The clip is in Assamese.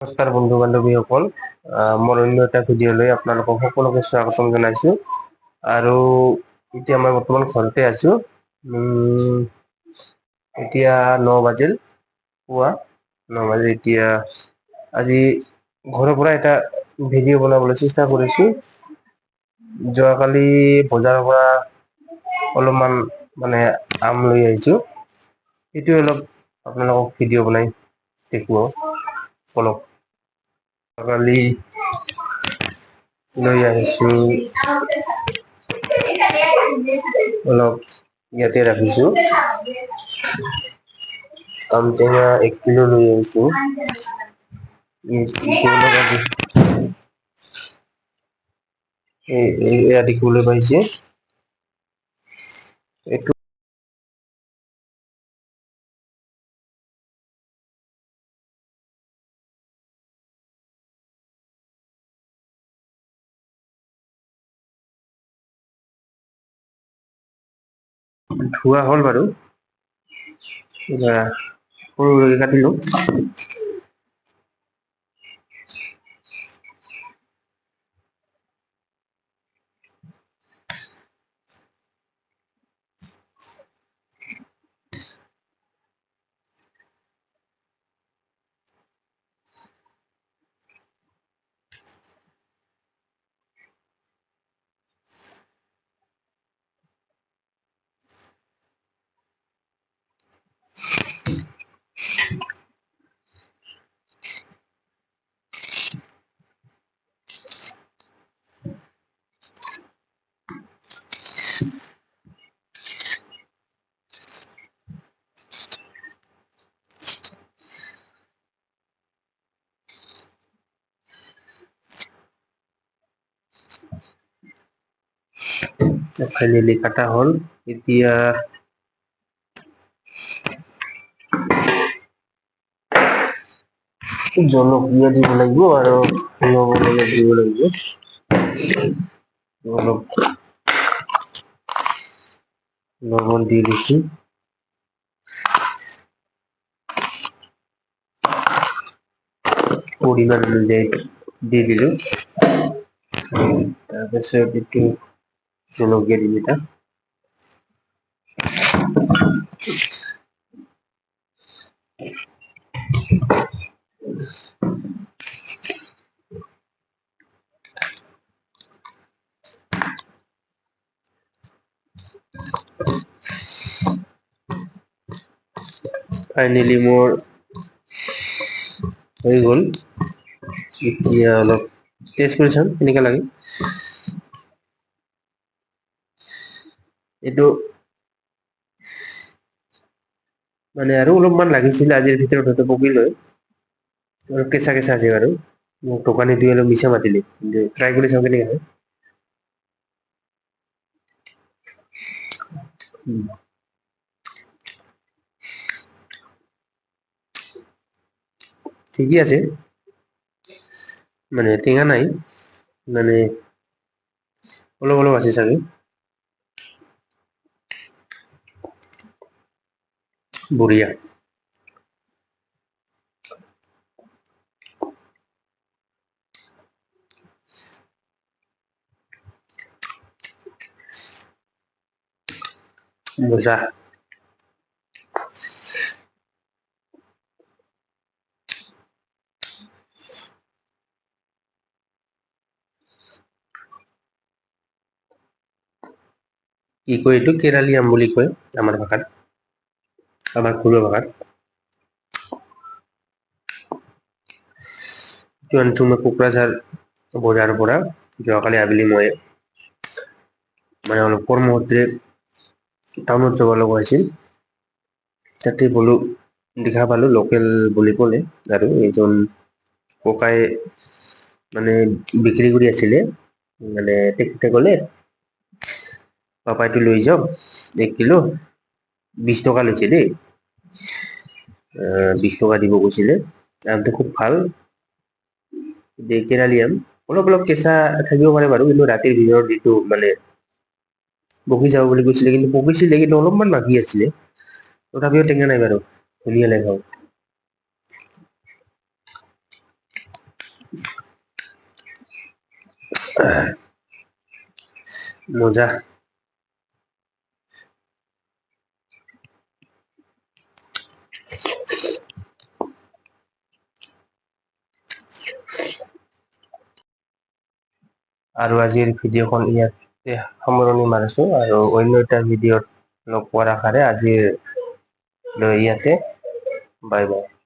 নমস্কাৰ বন্ধু বান্ধৱীসকল, মোৰ অন্য এটা ভিডিঅ'লৈ আপোনালোকক সকলোকে স্বাগতম জনাইছোঁ। আৰু এতিয়া মই বৰ্তমান ঘৰতে আছোঁ। এতিয়া 9 বাজিল, পুৱা 9 বাজিল। এতিয়া আজি ঘৰৰ পৰা এটা ভিডিঅ' বনাবলৈ চেষ্টা কৰিছোঁ। যোৱাকালি বজাৰৰ পৰা অলপমান আম লৈ আহিছোঁ। সেইটোৱে অলপ আপোনালোকক ভিডিঅ' বনাই দেখুৱাও। অলপ যোৱাকালি লৈ আহিছোঁ, অলপ ইয়াতে ৰাখিছোঁ। আম টেঙা 1 কিলো লৈ আহিছোঁ। এয়া দেখিবলৈ পাইছে, এইটো ধোৱা হ'ল বাৰু। এতিয়া সৰু সৰুকৈ কাটিলোঁ। ফাইনেলি কাটা হ'ল। এতিয়া জলকীয়া দিব লাগিব আৰু লবণ অলপ দিব লাগিব। অলপ লবণ দি দিছোঁ। পৰিমাণ অনুযায়ী দি দিলোঁ। তাৰপিছত এইটো জলকীয়া দিম এতিয়া। ফাইনেলি মোৰ হৈ গ'ল। এতিয়া অলপ টেষ্ট কৰি চাম কেনেকা লাগে। এইটো আৰু অলপমান লাগিছিলে, আজিৰ ভিতৰত হয়তো পকিল হয়। আৰু কেঁচা কেঁচা আছে বাৰু। মোক দোকানীটোৱে অলপ মিছা মাতিলে, কিন্তু ট্ৰাই কৰি চাওঁ কেনেকা হয়। ঠিকেই আছে, টেঙা নাই, অলপ অলপ আছে চাগে। বঢ়িয়া। মজা। কি কয় এইটো? কেৰালি আম বুলি কয় আমাৰ ভাষাত, আমাৰ ঘৰুৱা ভাষাত। এইটো আনিছোঁ মই কোকৰাঝাৰ বজাৰৰ পৰা। যোৱাকালি আবেলি মই অলপ কৰ্মসূত্ৰে টাউনত যাব লগা হৈছিল। তাতে বোলো দেখা পালোঁ, লোকেল বুলি ক'লে আৰু এইজন ককাই বিক্ৰী কৰি আছিলে। তেখেতে ক'লে, পাপা এইটো লৈ যাওঁক 1 কিলো, 20 টকা লৈছে দেই। 20 টকা দিব কৈছিলে। আমটো খুব ভাল। কেৰালি আম অলপ অলপ কেঁচা থাকিব পাৰে বাৰু, কিন্তু ৰাতিৰ ভিতৰত যিটো পকি যাব বুলি কৈছিলে, কিন্তু পকিছিলে, কিন্তু অলপমান বাকী আছিলে। তথাপিও টেঙা নাই বাৰু, ধুনীয়া লাগে খাব। মজা। আৰু আজিৰ ভিডিঅ'খন ইয়াতে সামৰণি মাৰিছো, আৰু অন্য এটা ভিডিঅ'ত লগ পোৱাৰ আশাৰে আজিৰ ইয়াতে বাই বাই।